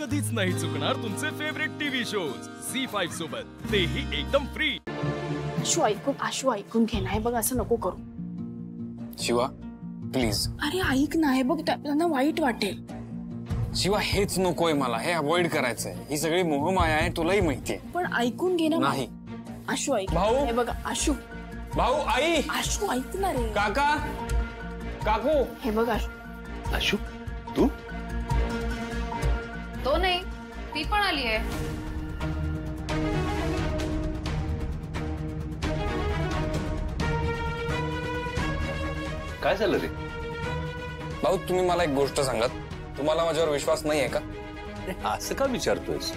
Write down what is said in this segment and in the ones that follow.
कधीच नाही चुकणार तुमचे फेवरेट टीव्ही शोज झी5 सोबत, तेही एकदम फ्री। आशू ऐकून घे ना, बघ असं नको करू। शिवा प्लीज। अरे ऐक ना, हे बघ त्यांना वाईट वाटेल। शिवा हेच नकोय मला, हे अवॉइड करायचंय। ही सगळी मोहमाया आहे, तुलाही माहितीये। पण ऐकून घे ना। नाही आशू ऐक। भाऊ हे बघ आशू। भाऊ आई। आशू ऐक ना रे। काका काकू। हे बघ आशू। आशू तू? तो नाही, ती पण आली आहे। काय झालं रे? भाऊ तुम्ही मला एक गोष्ट सांगत, तुम्हाला माझ्यावर विश्वास नाही आहे का? असं का विचारतोयस?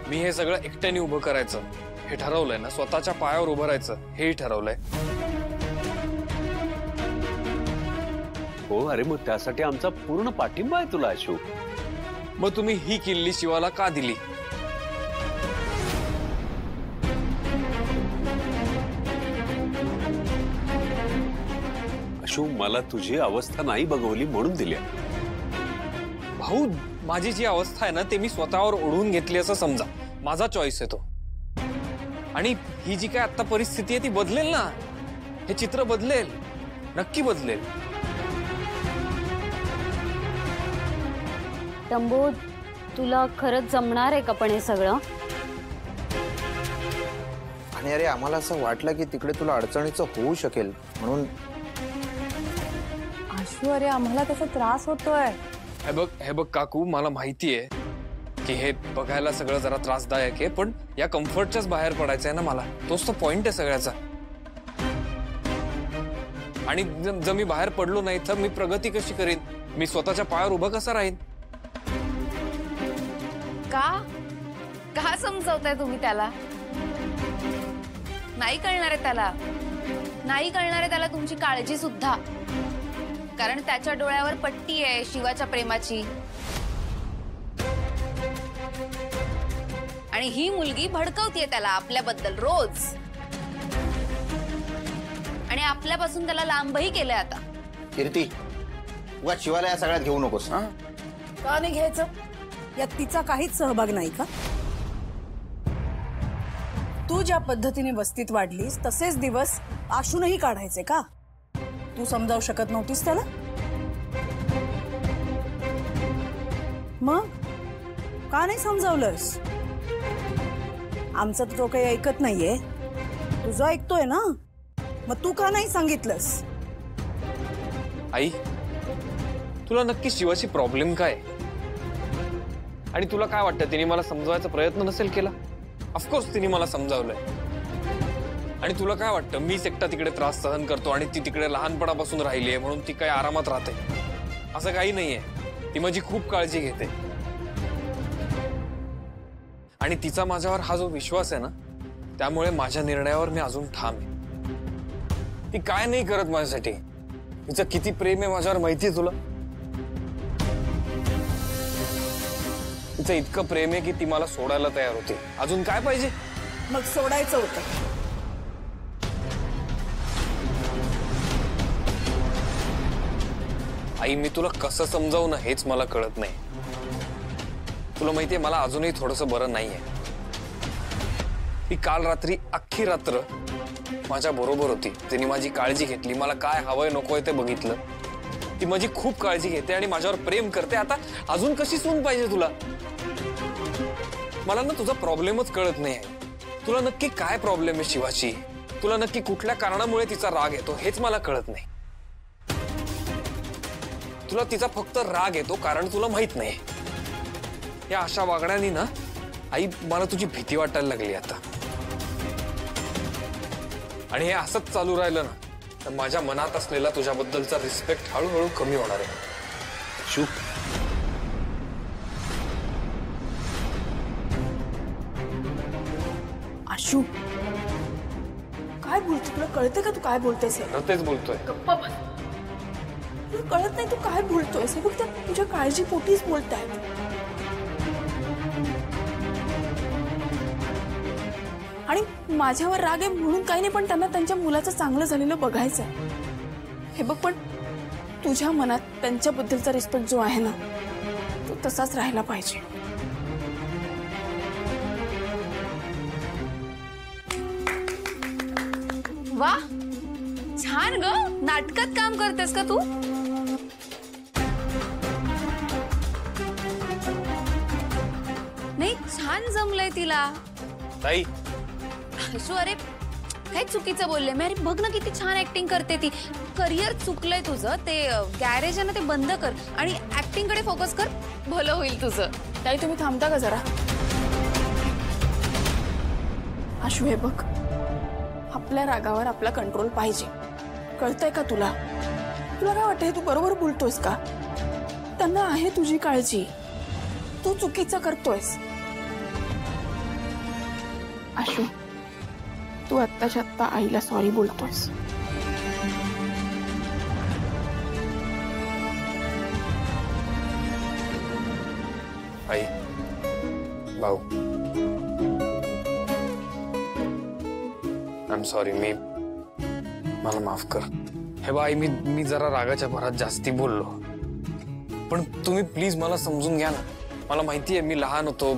मी हे सगळं एकट्याने उभं करायचं हे ठरवलंय ना, स्वतःच्या पायावर उभं राहायचं हेही ठरवलंय। हो अरे, मग त्यासाठी आमचा पूर्ण पाठिंबा आहे तुला आशू। मग तुम्ही ही किल्ली शिवाला का दिली? आशू मला तुझी अवस्था नाही बघवली म्हणून दिल्या। भाऊ माझी जी अवस्था आहे ना, ते मी स्वतःवर ओढून घेतली असं समजा। माझा चॉईस आहे तो। आणि ही जी काय आता परिस्थिती आहे ती बदलेल ना, हे चित्र बदलेल, नक्की बदलेल। टंबू तुला खरंच जमणार आहे का पण हे सगळं? आणि अरे आम्हाला असं वाटलं की तिकडे तुला अडचणीचं होऊ शकेल म्हणून। आशू अरे आम्हाला त्याचा त्रास होतोय। हे बघ काकू, मला माहितीये की हे बघायला सगळं जरा त्रासदायक आहे, पण या कम्फर्टच्याच बाहेर पडायचं आहे ना मला। तोच तो पॉइंट आहे सगळ्याचा। आणि जर मी बाहेर पडलो नाही तर मी प्रगती कशी करीन? मी स्वतःच्या पायावर उभं कसं राहीन? का समजवताय तुम्ही त्याला? नाही कळणार आहे त्याला, नाही कळणार आहे त्याला तुमची काळजी सुद्धा। कारण त्याच्या डोळ्यावर पट्टी आहे शिवाच्या प्रेमाची। आणि ही मुलगी भडकवतीये त्याला आपल्याबद्दल रोज, आणि आपल्यापासून त्याला लांबही केलंय आता। कीर्ती वा शिवाला या सगळ्यात घेऊ नकोस। का नाही घ्यायचं? यात तिचा काहीच सहभाग नाही का? तू ज्या पद्धतीने वस्तीत वाढलीस तसेच दिवस आशूनही काढायचे का? तू समजावू शकत नव्हतीस त्याला? मग का नाही समजावलंस? आमचं तर तो काही ऐकत नाहीये, तुझं ऐकतोय ना, मग तू का नाही सांगितलंस? आई तुला नक्की शिवाची प्रॉब्लेम काय? आणि तुला काय वाटतं तिने मला समजवायचा प्रयत्न नसेल केला? ऑफकोर्स तिने मला समजावलंय। आणि तुला काय वाटतं मीच एकटा तिकडे त्रास सहन करतो आणि ती तिकडे लहानपणापासून राहिली आहे म्हणून ती काय आरामात राहते? असं काही नाहीये। ती माझी खूप काळजी घेते आणि तिचा माझ्यावर हा जो विश्वास आहे ना, त्यामुळे माझ्या निर्णयावर मी अजून ठाम आहे। ती काय नाही करत माझ्यासाठी, तिचं किती प्रेम आहे माझ्यावर माहितीये तुला? तिचं इतकं प्रेम आहे की ती मला सोडायला तयार होती। अजून काय पाहिजे? मग सोडायचं होतं। आई मी तुला कसं समजावू ना हेच मला कळत नाही। तुला माहितीये मला अजूनही थोडंसं बरं नाहीये। ती काल रात्री अख्खी रात्र माझ्या बरोबर होती, तिने माझी काळजी घेतली, मला काय हवंय नकोय ते बघितलं। ती माझी खूप काळजी घेते आणि माझ्यावर प्रेम करते। आता अजून कशी सून पाहिजे तुला? मला ना तुझा प्रॉब्लेमच कळत नाही आहे। तुला नक्की काय प्रॉब्लेम आहे शिवाची? तुला नक्की कुठल्या कारणामुळे तिचा राग येतो हेच मला कळत नाही। तुला तिचा फक्त राग येतो कारण तुला माहित नाही। या अशा वागण्यानी ना आई मला तुझी भीती वाटायला लागली आता। आणि हे असंच चालू राहिलं ना तर माझ्या मनात असलेला तुझ्याबद्दलचा रिस्पेक्ट हळूहळू कमी होणार आहे। शू आशू काय बोलतो? तुला कळतं का तू काय बोलतेस? तेच बोलतोय। गप्पा बस। तुला कळत नाही तू काय बोलतोयस? हे फक्त तुझ्या काळजी पोटीच बोलतायत। आणि माझ्यावर राग आहे म्हणून काही नाही, पण त्यांना त्यांच्या मुलाचं चांगलं झालेलं बघायचं आहे। हे बघ, पण तुझ्या मनात त्यांच्याबद्दलचा रिस्पेक्ट जो आहे ना तो तसाच राहायला पाहिजे. वा, छान ग. नाटकात काम करतेस का तू? नाही, छान जमलंय तिला. ताई आशू, अरे काय चुकीचं बोलले मी. अरे बघ ना किती छान ऍक्टिंग करते ती. करिअर चुकलंय तुझं. ते गॅरेज आहे ना, ते बंद कर आणि ऍक्टिंग कडे फोकस कर. भलं होईल तुझं. ताई तुम्ही थांबता का जरा? आशू हे बघ, आपल्या रागावर आपला कंट्रोल पाहिजे. कळतंय का तुला? तुला काय वाटतंय, तू बरोबर बोलतोयस का? त्यांना आहे तुझी काळजी. तू चुकीचं करतोयस. आशू, तू आत्ताच्या आत्ता आईला सॉरी बोलतोयस. आई, भाऊ, आय एम सॉरी. मला माफ कर. हे बा आई, मी जरा रागाच्या भरात जास्ती बोललो, पण तुम्ही प्लीज मला समजून घ्या ना. मला माहिती आहे मी लहान होतो,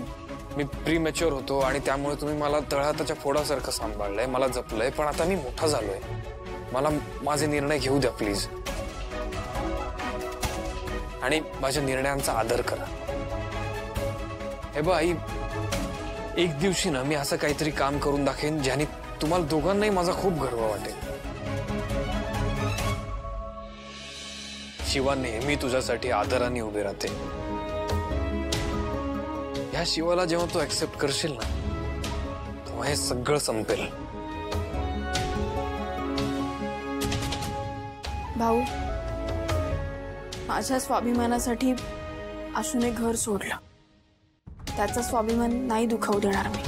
मी प्रीमॅच्युअर होतो आणि त्यामुळे तुम्ही मला तळहाताच्या फोडासारखं सांभाळलंय, मला जपलंय. पण आता मी मोठा झालोय. मला माझे निर्णय घेऊ द्या प्लीज, आणि माझ्या निर्णयांचा आदर करा. हे बा आई, एक दिवशी ना मी असं काहीतरी काम करून दाखवेन ज्याने तुम्हाला दोघांनाही माझा खूप गर्व वाटेल. शिवा नेहमी तुझ्यासाठी आदराने उभे राहते. ह्या शिवाला जेव्हा तू ऍक्सेप्ट करशील ना, तेव्हा हे सगळं संपेल. भाऊ, माझ्या स्वाभिमानासाठी आशूने घर सोडलं. त्याचा स्वाभिमान नाही दुखावू देणार मी.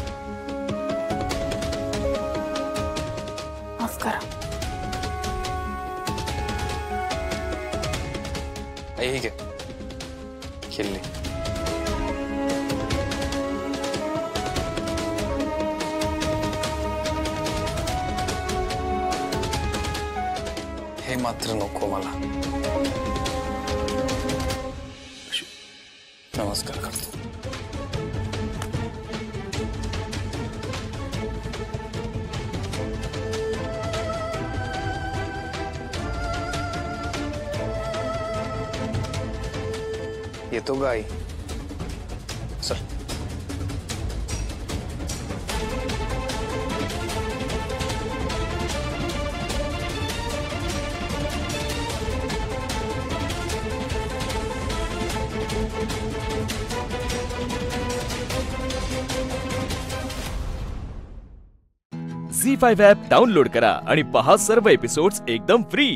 माफ करा. आई घे खेळली. हे मात्र नको मला. नमस्कार करतो. येतो ग आई. चल. झी5 ॲप डाउनलोड करा आणि पहा सर्व एपिसोड्स एकदम फ्री.